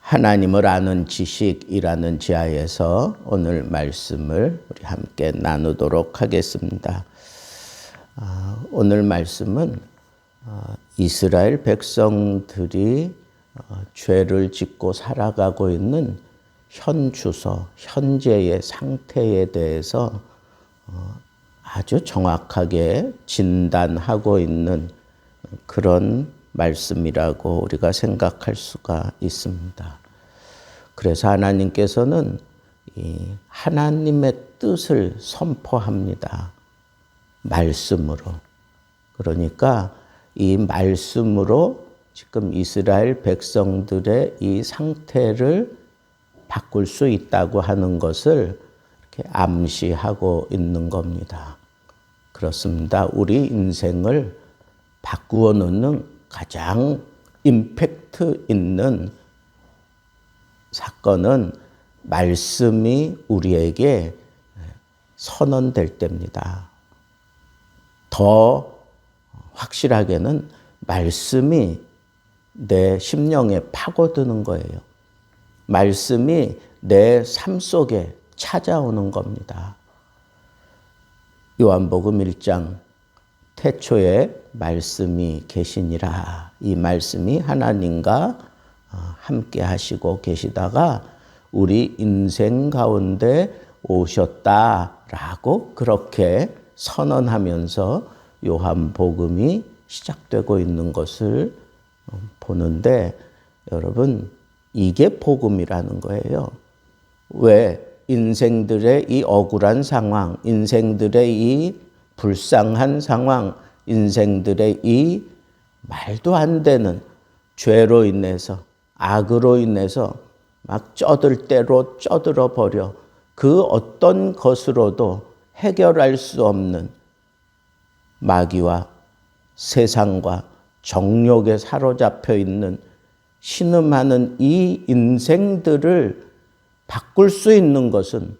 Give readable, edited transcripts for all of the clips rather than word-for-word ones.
하나님을 아는 지식이라는 지하에서 오늘 말씀을 우리 함께 나누도록 하겠습니다. 오늘 말씀은 이스라엘 백성들이 죄를 짓고 살아가고 있는 현주소, 현재의 상태에 대해서 아주 정확하게 진단하고 있는 그런 말씀이라고 우리가 생각할 수가 있습니다. 그래서 하나님께서는 이 하나님의 뜻을 선포합니다. 말씀으로. 그러니까 이 말씀으로 지금 이스라엘 백성들의 이 상태를 바꿀 수 있다고 하는 것을 이렇게 암시하고 있는 겁니다. 그렇습니다. 우리 인생을 바꾸어 놓는 가장 임팩트 있는 사건은 말씀이 우리에게 선언될 때입니다. 더 확실하게는 말씀이 내 심령에 파고드는 거예요. 말씀이 내 삶 속에 찾아오는 겁니다. 요한복음 1장 태초에 말씀이 계시니라. 이 말씀이 하나님과 함께 하시고 계시다가 우리 인생 가운데 오셨다라고 그렇게 선언하면서 요한복음이 시작되고 있는 것을 보는데 여러분 이게 복음이라는 거예요. 왜 인생들의 이 억울한 상황, 인생들의 이 불쌍한 상황, 인생들의 이 말도 안 되는 죄로 인해서, 악으로 인해서 막 쩌들 대로 쩌들어 버려 그 어떤 것으로도 해결할 수 없는 마귀와 세상과 정욕에 사로잡혀 있는 신음하는 이 인생들을 바꿀 수 있는 것은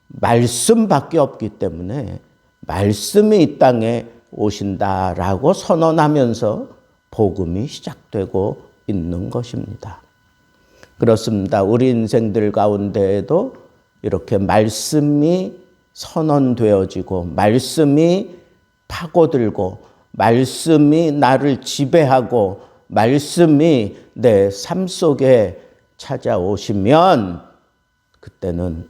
말씀밖에 없기 때문에 말씀이 이 땅에 오신다라고 선언하면서 복음이 시작되고 있는 것입니다. 그렇습니다. 우리 인생들 가운데에도 이렇게 말씀이 선언되어지고 말씀이 파고들고 말씀이 나를 지배하고 말씀이 내 삶 속에 찾아오시면 그때는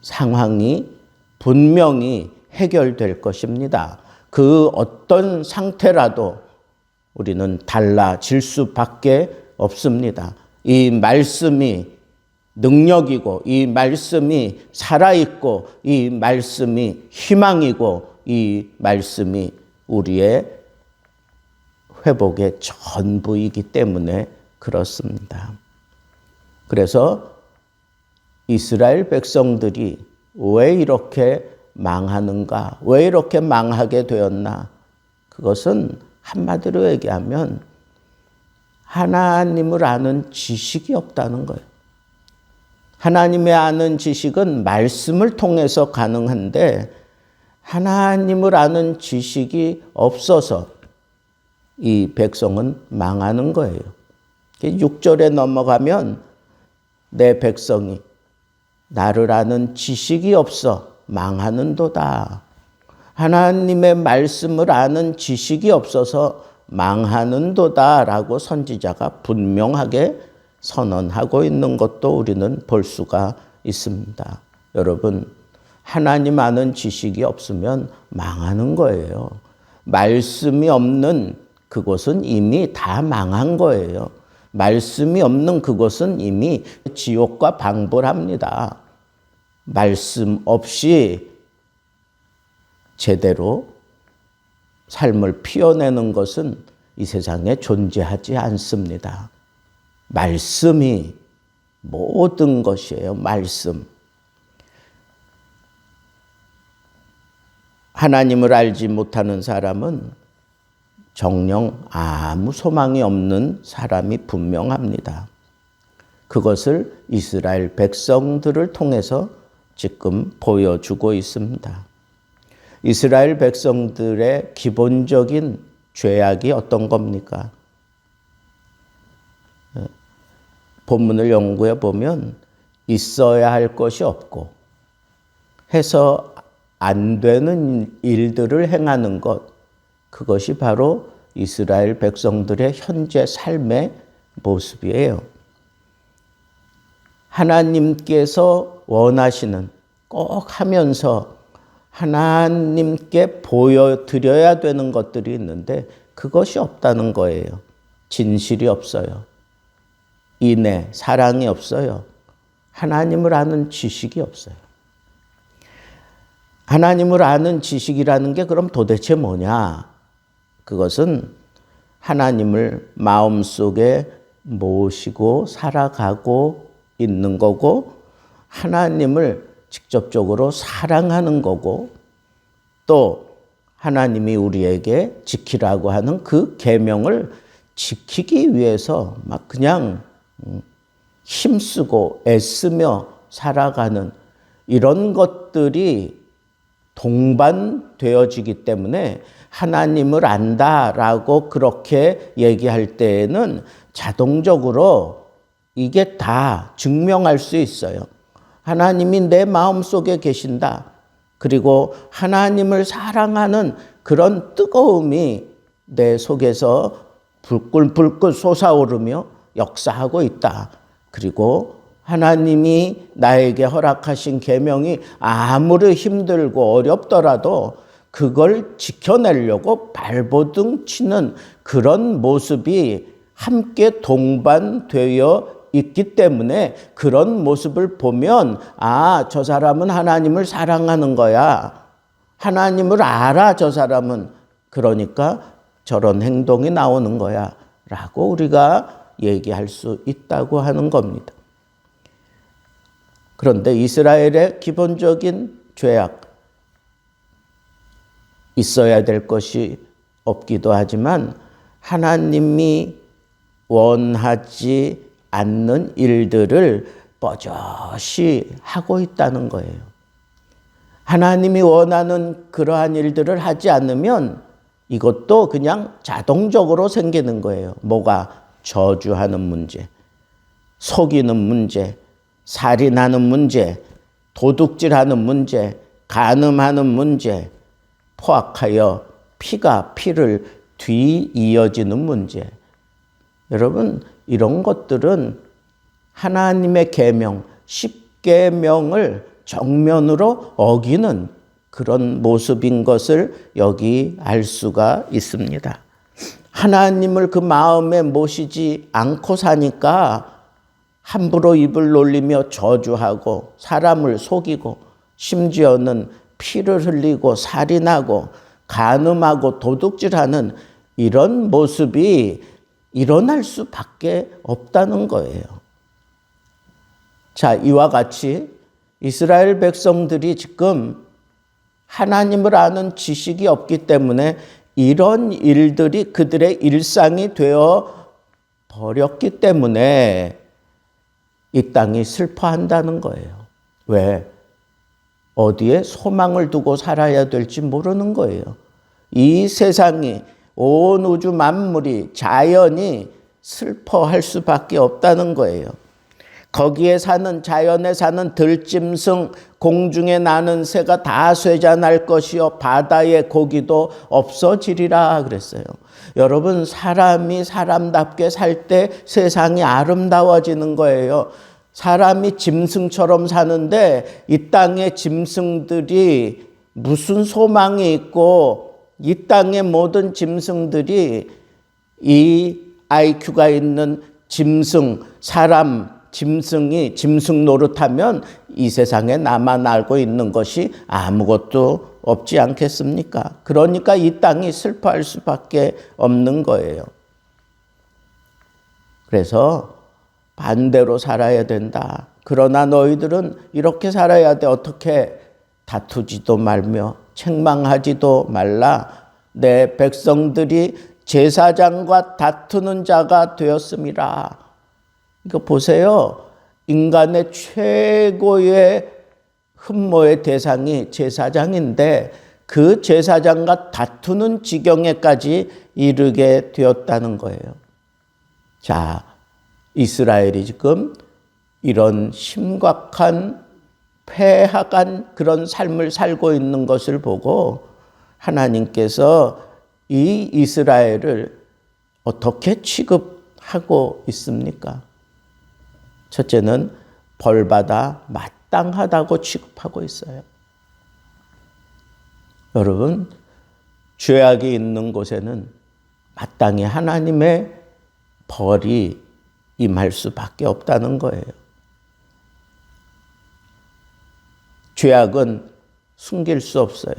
상황이 분명히 해결될 것입니다. 그 어떤 상태라도 우리는 달라질 수밖에 없습니다. 이 말씀이 능력이고 이 말씀이 살아있고 이 말씀이 희망이고 이 말씀이 우리의 회복의 전부이기 때문에 그렇습니다. 그래서 이스라엘 백성들이 왜 이렇게 망하는가? 왜 이렇게 망하게 되었나? 그것은 한마디로 얘기하면 하나님을 아는 지식이 없다는 거예요. 하나님의 아는 지식은 말씀을 통해서 가능한데 하나님을 아는 지식이 없어서 이 백성은 망하는 거예요. 6절에 넘어가면 내 백성이 나를 아는 지식이 없어 망하는도다. 하나님의 말씀을 아는 지식이 없어서 망하는도다라고 선지자가 분명하게 선언하고 있는 것도 우리는 볼 수가 있습니다. 여러분, 하나님 아는 지식이 없으면 망하는 거예요. 말씀이 없는 그곳은 이미 다 망한 거예요. 말씀이 없는 그곳은 이미 지옥과 방불합니다. 말씀 없이 제대로 삶을 피워내는 것은 이 세상에 존재하지 않습니다. 말씀이 모든 것이에요. 말씀. 하나님을 알지 못하는 사람은 정녕 아무 소망이 없는 사람이 분명합니다. 그것을 이스라엘 백성들을 통해서 지금 보여주고 있습니다. 이스라엘 백성들의 기본적인 죄악이 어떤 겁니까? 본문을 연구해 보면 있어야 할 것이 없고 해서 안 되는 일들을 행하는 것, 그것이 바로 이스라엘 백성들의 현재 삶의 모습이에요. 하나님께서 원하시는 꼭 하면서 하나님께 보여드려야 되는 것들이 있는데 그것이 없다는 거예요. 진실이 없어요. 인애, 사랑이 없어요. 하나님을 아는 지식이 없어요. 하나님을 아는 지식이라는 게 그럼 도대체 뭐냐? 그것은 하나님을 마음속에 모시고 살아가고 있는 거고 하나님을 직접적으로 사랑하는 거고 또 하나님이 우리에게 지키라고 하는 그 계명을 지키기 위해서 막 그냥 힘쓰고 애쓰며 살아가는 이런 것들이 동반되어지기 때문에 하나님을 안다라고 그렇게 얘기할 때에는 자동적으로 이게 다 증명할 수 있어요. 하나님이 내 마음속에 계신다. 그리고 하나님을 사랑하는 그런 뜨거움이 내 속에서 불끈불끈 솟아오르며 역사하고 있다. 그리고 하나님이 나에게 허락하신 계명이 아무리 힘들고 어렵더라도 그걸 지켜내려고 발버둥 치는 그런 모습이 함께 동반되어 있기 때문에 그런 모습을 보면 아, 저 사람은 하나님을 사랑하는 거야. 하나님을 알아, 저 사람은. 그러니까 저런 행동이 나오는 거야. 라고 우리가 얘기할 수 있다고 하는 겁니다. 그런데 이스라엘의 기본적인 죄악, 있어야 될 것이 없기도 하지만 하나님이 원하지 않는 일들을 뻗어시 하고 있다는 거예요. 하나님이 원하는 그러한 일들을 하지 않으면 이것도 그냥 자동적으로 생기는 거예요. 뭐가? 저주하는 문제, 속이는 문제, 살인하는 문제, 도둑질하는 문제, 간음하는 문제, 포악하여 피가 피를 뒤이어지는 문제. 여러분, 이런 것들은 하나님의 계명, 10계명을 정면으로 어기는 그런 모습인 것을 여기 알 수가 있습니다. 하나님을 그 마음에 모시지 않고 사니까 함부로 입을 놀리며 저주하고 사람을 속이고 심지어는 피를 흘리고 살인하고 간음하고 도둑질하는 이런 모습이 일어날 수밖에 없다는 거예요. 자, 이와 같이 이스라엘 백성들이 지금 하나님을 아는 지식이 없기 때문에 이런 일들이 그들의 일상이 되어 버렸기 때문에 이 땅이 슬퍼한다는 거예요. 왜? 어디에 소망을 두고 살아야 될지 모르는 거예요. 이 세상이, 온 우주 만물이, 자연이 슬퍼할 수밖에 없다는 거예요. 거기에 사는, 자연에 사는 들짐승, 공중에 나는 새가 다 쇠잔할 것이요 바다의 고기도 없어지리라 그랬어요. 여러분, 사람이 사람답게 살 때 세상이 아름다워지는 거예요. 사람이 짐승처럼 사는데 이 땅의 짐승들이 무슨 소망이 있고 이 땅의 모든 짐승들이 이 IQ가 있는 짐승, 사람, 짐승이 짐승 노릇하면 이 세상에 나만 알고 있는 것이 아무것도 없지 않겠습니까? 그러니까 이 땅이 슬퍼할 수밖에 없는 거예요. 그래서 반대로 살아야 된다. 그러나 너희들은 이렇게 살아야 돼. 어떻게? 다투지도 말며 책망하지도 말라. 내 백성들이 제사장과 다투는 자가 되었음이라. 이거 보세요. 인간의 최고의 흠모의 대상이 제사장인데 그 제사장과 다투는 지경에까지 이르게 되었다는 거예요. 자, 이스라엘이 지금 이런 심각한 패악한 그런 삶을 살고 있는 것을 보고 하나님께서 이 이스라엘을 어떻게 취급하고 있습니까? 첫째는 벌받아 마땅하다고 취급하고 있어요. 여러분, 죄악이 있는 곳에는 마땅히 하나님의 벌이 임할 수밖에 없다는 거예요. 죄악은 숨길 수 없어요.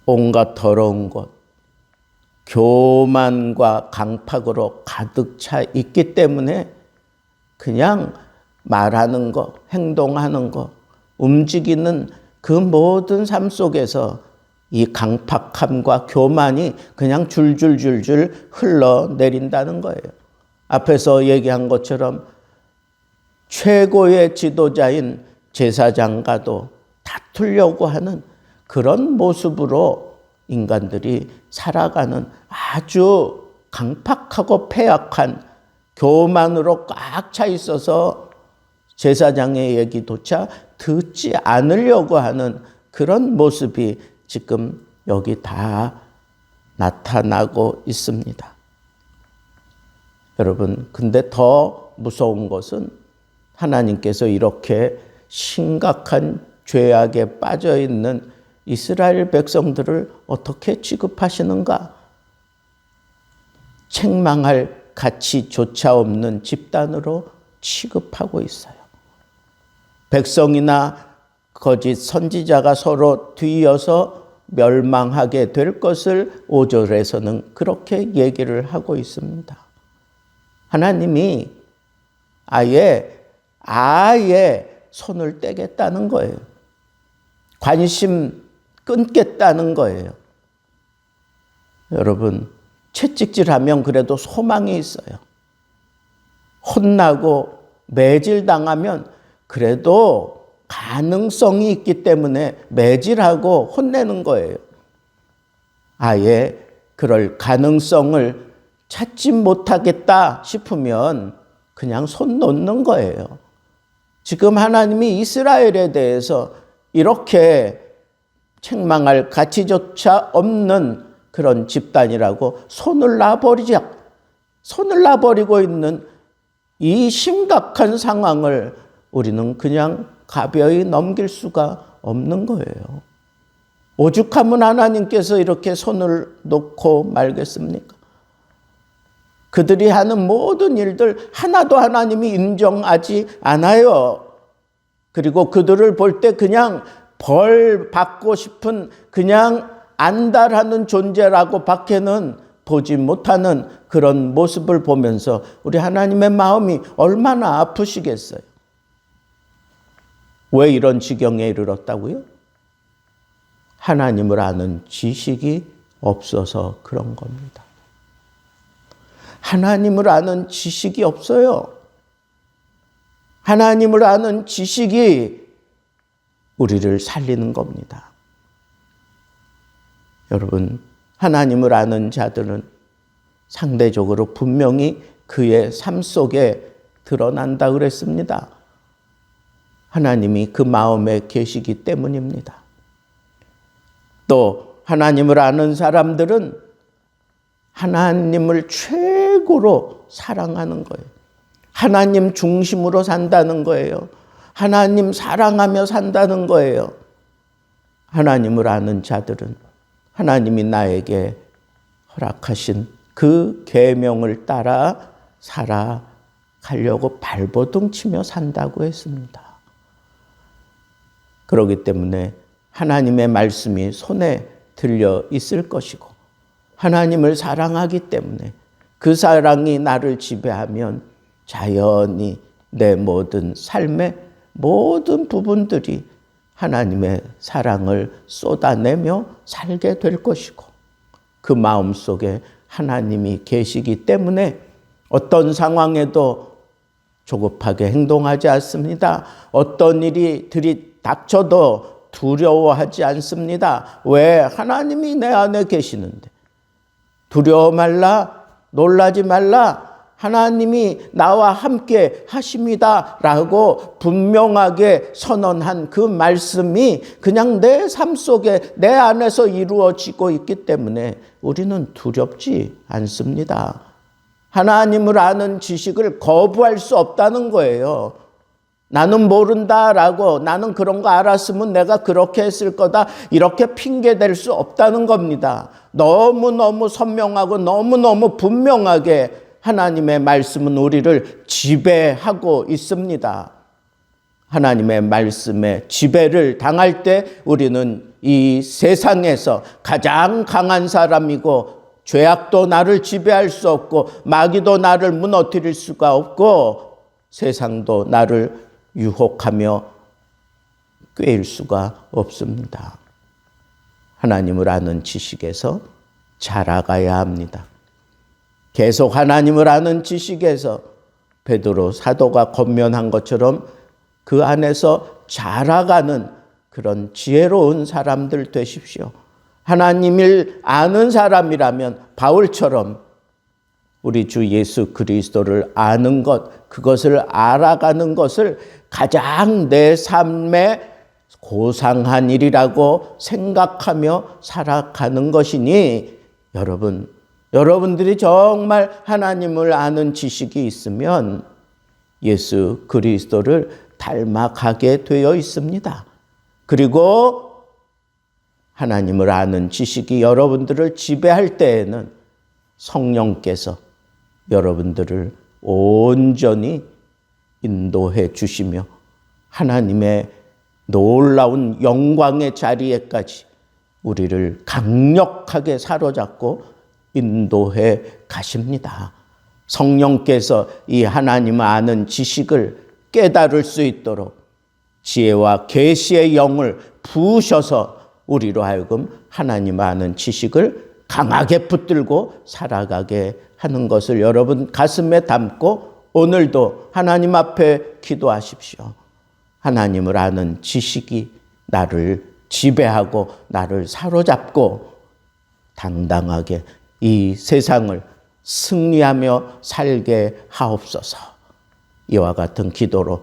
온갖 더러운 것, 교만과 강팍으로 가득 차 있기 때문에 그냥 말하는 것, 행동하는 것, 움직이는 그 모든 삶 속에서 이 강팍함과 교만이 그냥 줄줄줄줄 흘러내린다는 거예요. 앞에서 얘기한 것처럼 최고의 지도자인 제사장과도 다투려고 하는 그런 모습으로 인간들이 살아가는 아주 강팍하고 패악한 교만으로 꽉 차 있어서 제사장의 얘기조차 듣지 않으려고 하는 그런 모습이 지금 여기 다 나타나고 있습니다. 여러분, 근데 더 무서운 것은 하나님께서 이렇게 심각한 죄악에 빠져 있는 이스라엘 백성들을 어떻게 취급하시는가? 책망할 가치조차 없는 집단으로 취급하고 있어요. 백성이나 거짓 선지자가 서로 뒤이어서 멸망하게 될 것을 5절에서는 그렇게 얘기를 하고 있습니다. 하나님이 아예 손을 떼겠다는 거예요. 관심 끊겠다는 거예요. 여러분, 채찍질하면 그래도 소망이 있어요. 혼나고 매질당하면 그래도 가능성이 있기 때문에 매질하고 혼내는 거예요. 아예 그럴 가능성을 찾지 못하겠다 싶으면 그냥 손 놓는 거예요. 지금 하나님이 이스라엘에 대해서 이렇게 책망할 가치조차 없는 그런 집단이라고 손을 놔버리고 있는 이 심각한 상황을 우리는 그냥 가벼이 넘길 수가 없는 거예요. 오죽하면 하나님께서 이렇게 손을 놓고 말겠습니까? 그들이 하는 모든 일들 하나도 하나님이 인정하지 않아요. 그리고 그들을 볼 때 그냥 벌 받고 싶은 그냥 안달하는 존재라고 밖에는 보지 못하는 그런 모습을 보면서 우리 하나님의 마음이 얼마나 아프시겠어요. 왜 이런 지경에 이르렀다고요? 하나님을 아는 지식이 없어서 그런 겁니다. 하나님을 아는 지식이 없어요. 하나님을 아는 지식이 우리를 살리는 겁니다. 여러분, 하나님을 아는 자들은 상대적으로 분명히 그의 삶 속에 드러난다 그랬습니다. 하나님이 그 마음에 계시기 때문입니다. 또 하나님을 아는 사람들은 하나님을 최고로 사랑하는 거예요. 하나님 중심으로 산다는 거예요. 하나님 사랑하며 산다는 거예요. 하나님을 아는 자들은 하나님이 나에게 허락하신 그 계명을 따라 살아가려고 발버둥 치며 산다고 했습니다. 그렇기 때문에 하나님의 말씀이 손에 들려 있을 것이고 하나님을 사랑하기 때문에 그 사랑이 나를 지배하면 자연히 내 모든 삶의 모든 부분들이 하나님의 사랑을 쏟아내며 살게 될 것이고 그 마음속에 하나님이 계시기 때문에 어떤 상황에도 조급하게 행동하지 않습니다. 어떤 일이 들이닥쳐도 두려워하지 않습니다. 왜? 하나님이 내 안에 계시는데. 두려워 말라, 놀라지 말라. 하나님이 나와 함께 하십니다라고 분명하게 선언한 그 말씀이 그냥 내 삶 속에 내 안에서 이루어지고 있기 때문에 우리는 두렵지 않습니다. 하나님을 아는 지식을 거부할 수 없다는 거예요. 나는 모른다라고, 나는 그런 거 알았으면 내가 그렇게 했을 거다, 이렇게 핑계댈 수 없다는 겁니다. 너무너무 선명하고 너무너무 분명하게 하나님의 말씀은 우리를 지배하고 있습니다. 하나님의 말씀에 지배를 당할 때 우리는 이 세상에서 가장 강한 사람이고, 죄악도 나를 지배할 수 없고, 마귀도 나를 무너뜨릴 수가 없고, 세상도 나를 유혹하며 꾀일 수가 없습니다. 하나님을 아는 지식에서 자라가야 합니다. 계속 하나님을 아는 지식에서 베드로 사도가 권면한 것처럼 그 안에서 자라가는 그런 지혜로운 사람들 되십시오. 하나님을 아는 사람이라면 바울처럼 우리 주 예수 그리스도를 아는 것, 그것을 알아가는 것을 가장 내 삶에 고상한 일이라고 생각하며 살아가는 것이니, 여러분들이 정말 하나님을 아는 지식이 있으면 예수 그리스도를 닮아가게 되어 있습니다. 그리고 하나님을 아는 지식이 여러분들을 지배할 때에는 성령께서 여러분들을 온전히 인도해 주시며 하나님의 놀라운 영광의 자리에까지 우리를 강력하게 사로잡고 인도해 가십니다. 성령께서 이 하나님 아는 지식을 깨달을 수 있도록 지혜와 계시의 영을 부으셔서 우리로 하여금 하나님 아는 지식을 강하게 붙들고 살아가게 하는 것을 여러분 가슴에 담고 오늘도 하나님 앞에 기도하십시오. 하나님을 아는 지식이 나를 지배하고 나를 사로잡고 당당하게 이 세상을 승리하며 살게 하옵소서. 이와 같은 기도로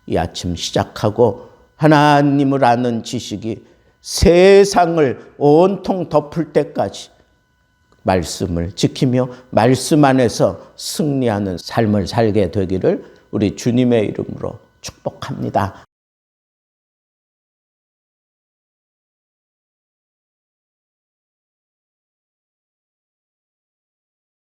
이 아침 시작하고 하나님을 아는 지식이 세상을 온통 덮을 때까지 말씀을 지키며 말씀 안에서 승리하는 삶을 살게 되기를 우리 주님의 이름으로 축복합니다.